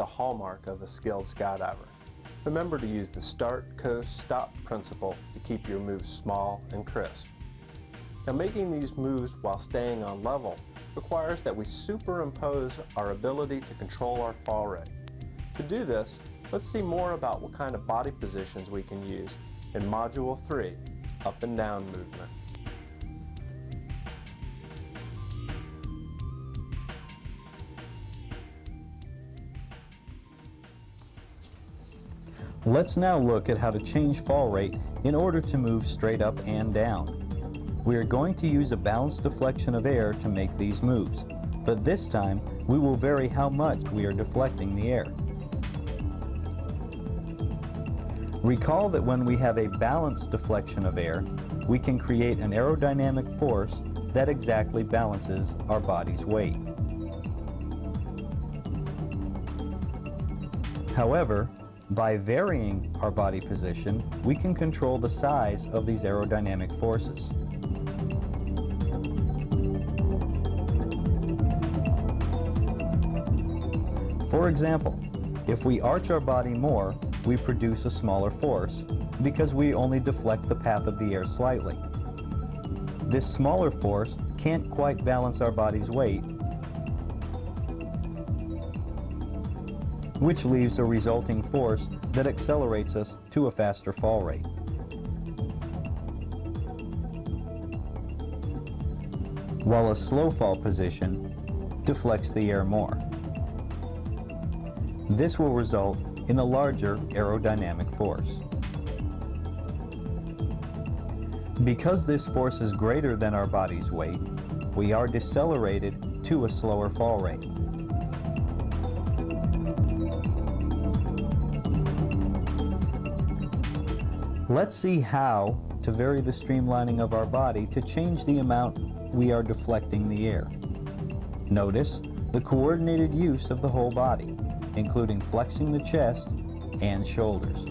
hallmark of a skilled skydiver. Remember to use the start, coast, stop principle to keep your moves small and crisp. Now, making these moves while staying on level requires that we superimpose our ability to control our fall rate. To do this, let's see more about what kind of body positions we can use in Module 3, up and down movement. Let's now look at how to change fall rate in order to move straight up and down. We are going to use a balanced deflection of air to make these moves, but this time we will vary how much we are deflecting the air. Recall that when we have a balanced deflection of air, we can create an aerodynamic force that exactly balances our body's weight. However, by varying our body position, we can control the size of these aerodynamic forces. For example, if we arch our body more, we produce a smaller force because we only deflect the path of the air slightly. This smaller force can't quite balance our body's weight, which leaves a resulting force that accelerates us to a faster fall rate. While a slow fall position deflects the air more. This will result in a larger aerodynamic force. Because this force is greater than our body's weight, we are decelerated to a slower fall rate. Let's see how to vary the streamlining of our body to change the amount we are deflecting the air. Notice the coordinated use of the whole body, including flexing the chest and shoulders.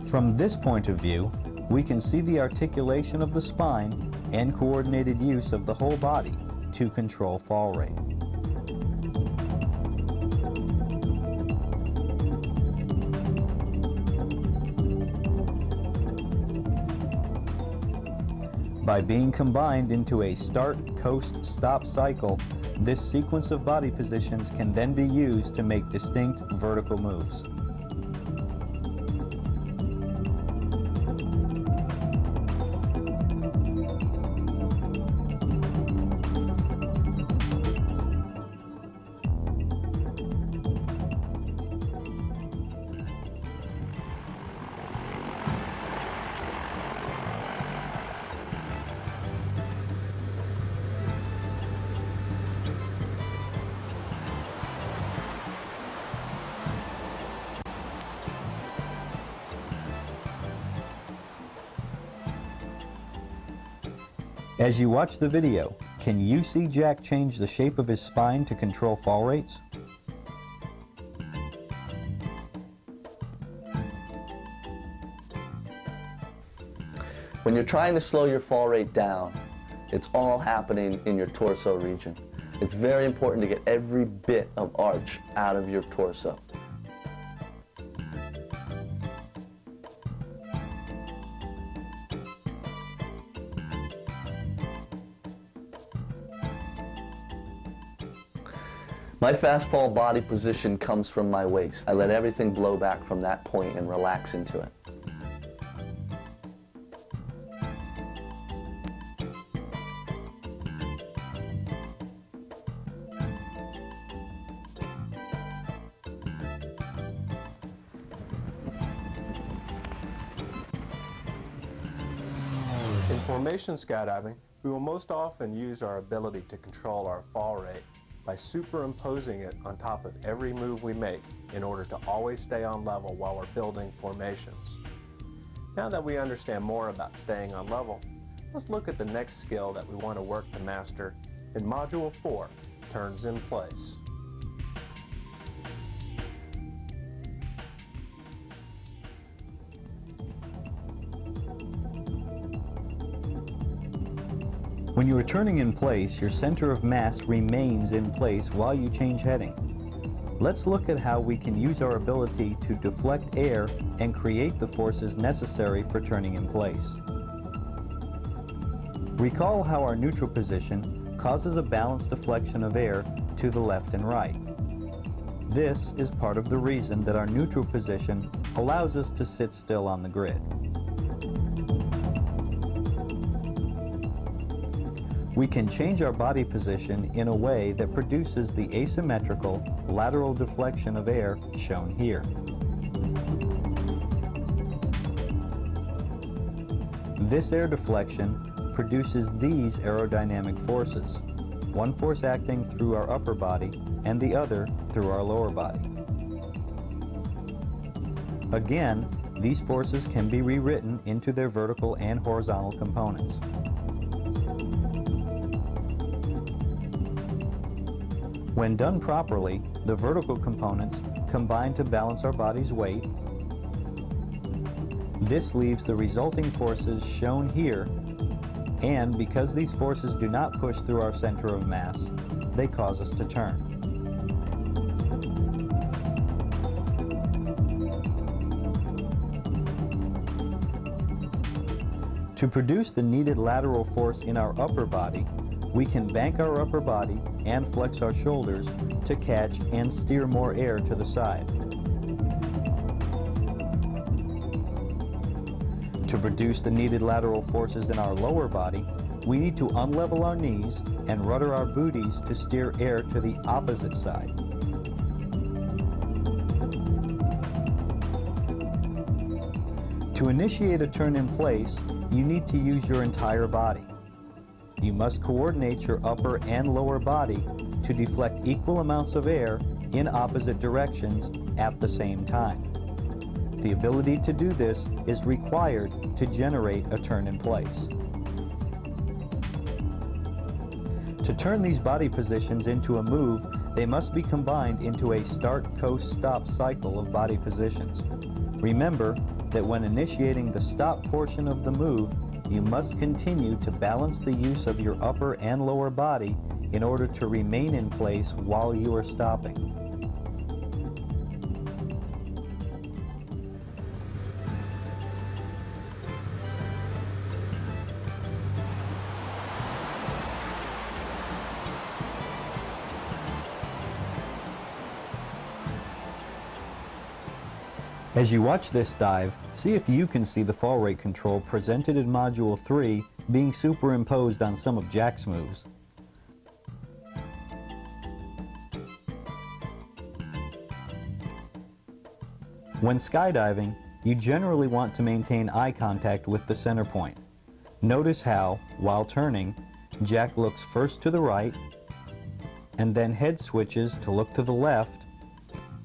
From this point of view, we can see the articulation of the spine and coordinated use of the whole body to control fall rate. By being combined into a start, coast, stop cycle, this sequence of body positions can then be used to make distinct vertical moves. As you watch the video, can you see Jack change the shape of his spine to control fall rates? When you're trying to slow your fall rate down, it's all happening in your torso region. It's very important to get every bit of arch out of your torso. My fast fall body position comes from my waist. I let everything blow back from that point and relax into it. In formation skydiving, we will most often use our ability to control our fall rate by superimposing it on top of every move we make in order to always stay on level while we're building formations. Now that we understand more about staying on level, let's look at the next skill that we want to work to master in Module 4, Turns in Place. When you are turning in place, your center of mass remains in place while you change heading. Let's look at how we can use our ability to deflect air and create the forces necessary for turning in place. Recall how our neutral position causes a balanced deflection of air to the left and right. This is part of the reason that our neutral position allows us to sit still on the grid. We can change our body position in a way that produces the asymmetrical lateral deflection of air shown here. This air deflection produces these aerodynamic forces, one force acting through our upper body and the other through our lower body. Again, these forces can be rewritten into their vertical and horizontal components. When done properly, the vertical components combine to balance our body's weight. This leaves the resulting forces shown here, and because these forces do not push through our center of mass, they cause us to turn. To produce the needed lateral force in our upper body, we can bank our upper body and flex our shoulders to catch and steer more air to the side. To produce the needed lateral forces in our lower body, we need to unlevel our knees and rudder our booties to steer air to the opposite side. To initiate a turn in place, you need to use your entire body. You must coordinate your upper and lower body to deflect equal amounts of air in opposite directions at the same time. The ability to do this is required to generate a turn in place. To turn these body positions into a move, they must be combined into a start, coast, stop cycle of body positions. Remember that when initiating the stop portion of the move, you must continue to balance the use of your upper and lower body in order to remain in place while you are stopping. As you watch this dive, see if you can see the fall rate control presented in Module 3 being superimposed on some of Jack's moves. When skydiving, you generally want to maintain eye contact with the center point. Notice how, while turning, Jack looks first to the right and then head switches to look to the left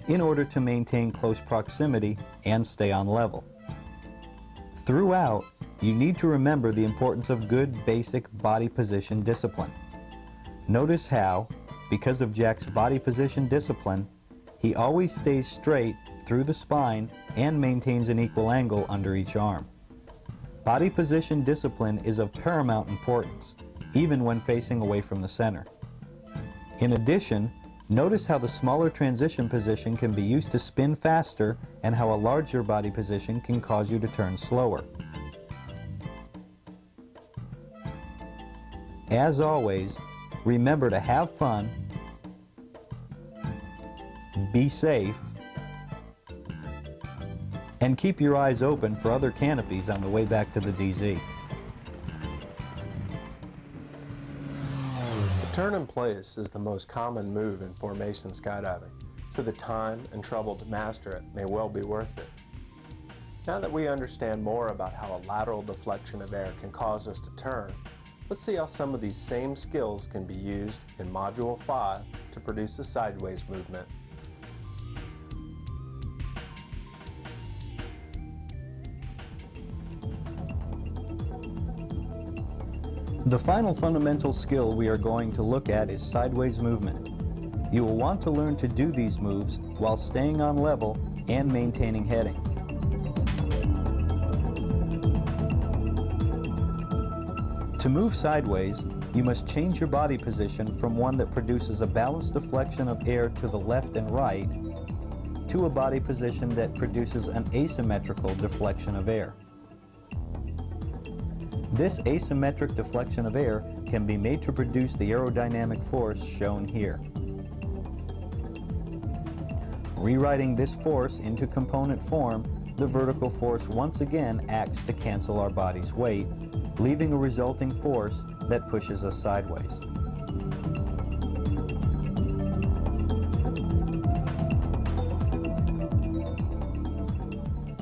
in order to maintain close proximity and stay on level. Throughout, you need to remember the importance of good basic body position discipline. Notice how, because of Jack's body position discipline, he always stays straight through the spine and maintains an equal angle under each arm. Body position discipline is of paramount importance, even when facing away from the center. In addition, notice how the smaller transition position can be used to spin faster and how a larger body position can cause you to turn slower. As always, remember to have fun, be safe, and keep your eyes open for other canopies on the way back to the DZ. Turn in place is the most common move in formation skydiving, so the time and trouble to master it may well be worth it. Now that we understand more about how a lateral deflection of air can cause us to turn, let's see how some of these same skills can be used in Module 5 to produce a sideways movement. The final fundamental skill we are going to look at is sideways movement. You will want to learn to do these moves while staying on level and maintaining heading. To move sideways, you must change your body position from one that produces a balanced deflection of air to the left and right to a body position that produces an asymmetrical deflection of air. This asymmetric deflection of air can be made to produce the aerodynamic force shown here. Rewriting this force into component form, the vertical force once again acts to cancel our body's weight, leaving a resulting force that pushes us sideways.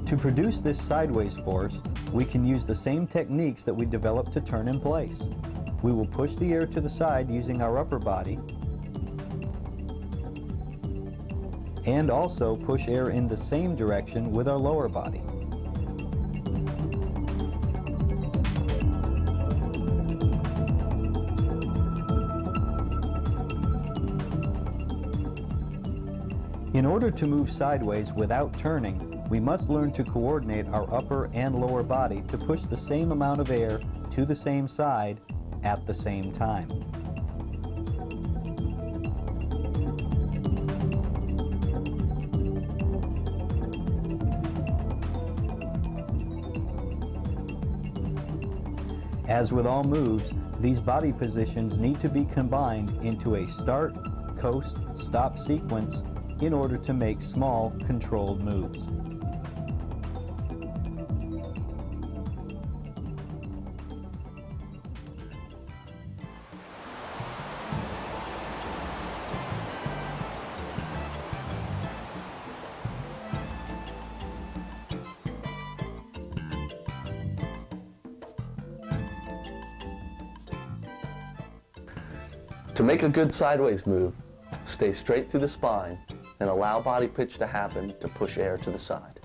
To produce this sideways force, we can use the same techniques that we developed to turn in place. We will push the air to the side using our upper body, and also push air in the same direction with our lower body. In order to move sideways without turning, we must learn to coordinate our upper and lower body to push the same amount of air to the same side at the same time. As with all moves, these body positions need to be combined into a start, coast, stop sequence in order to make small, controlled moves. To make a good sideways move, stay straight through the spine and allow body pitch to happen to push air to the side.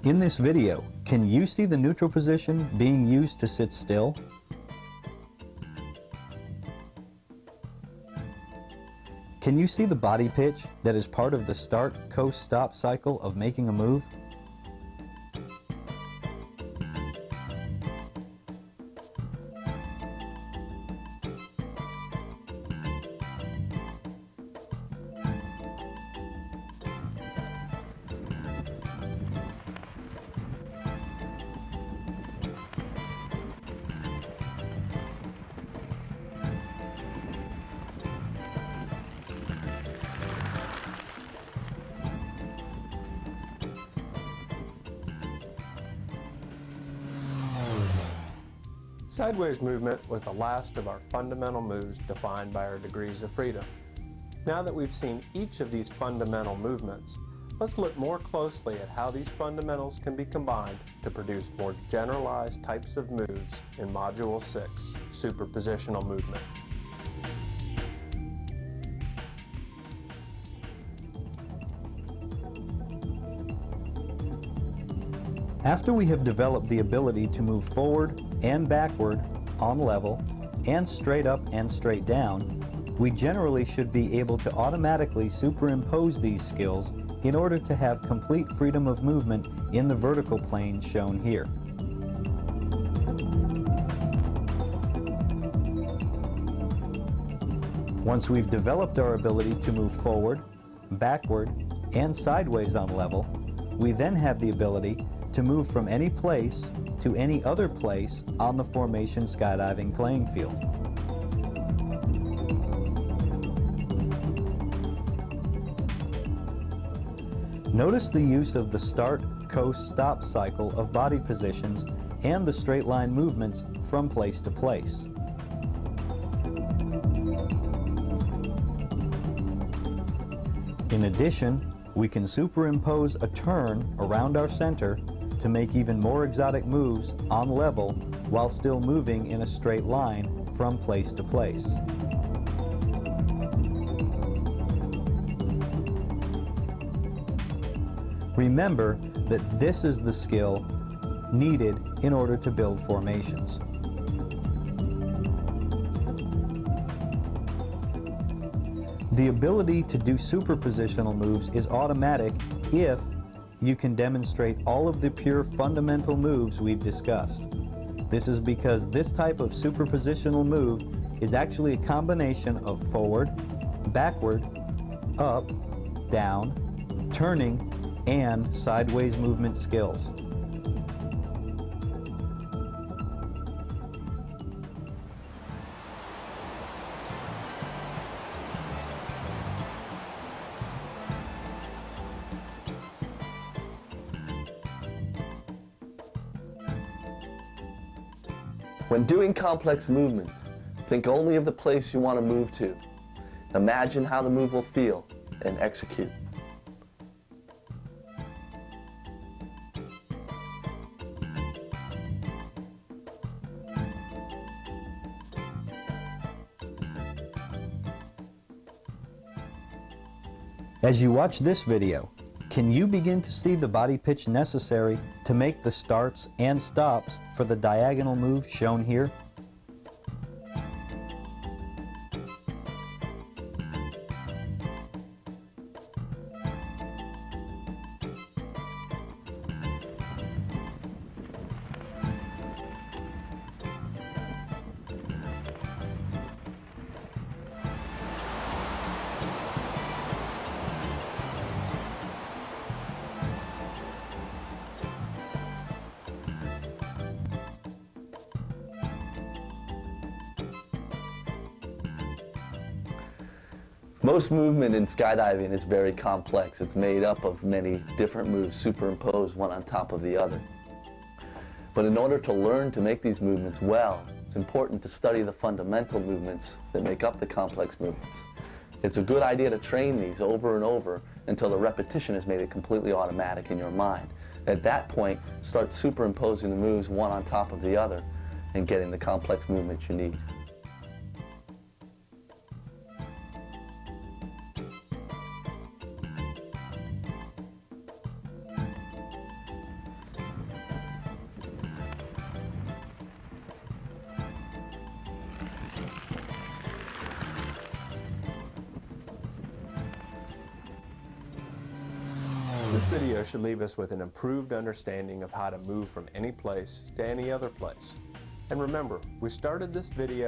In this video, can you see the neutral position being used to sit still? Can you see the body pitch that is part of the start, coast, stop cycle of making a move? Sideways movement was the last of our fundamental moves defined by our degrees of freedom. Now that we've seen each of these fundamental movements, let's look more closely at how these fundamentals can be combined to produce more generalized types of moves in Module 6, Superpositional Movement. After we have developed the ability to move forward and backward on level and straight up and straight down, we generally should be able to automatically superimpose these skills in order to have complete freedom of movement in the vertical plane shown here. Once we've developed our ability to move forward, backward, and sideways on level, we then have the ability to move from any place to any other place on the formation skydiving playing field. Notice the use of the start, coast, stop cycle of body positions and the straight line movements from place to place. In addition, we can superimpose a turn around our center to make even more exotic moves on level while still moving in a straight line from place to place. Remember that this is the skill needed in order to build formations. The ability to do superpositional moves is automatic if you can demonstrate all of the pure fundamental moves we've discussed. This is because this type of superpositional move is actually a combination of forward, backward, up, down, turning, and sideways movement skills. When doing complex movement, think only of the place you want to move to. Imagine how the move will feel and execute. As you watch this video, can you begin to see the body pitch necessary to make the starts and stops for the diagonal move shown here? Most movement in skydiving is very complex. It's made up of many different moves superimposed one on top of the other. But in order to learn to make these movements well, it's important to study the fundamental movements that make up the complex movements. It's a good idea to train these over and over until the repetition has made it completely automatic in your mind. At that point, start superimposing the moves one on top of the other and getting the complex movements you need. This video should leave us with an improved understanding of how to move from any place to any other place. And remember, we started this video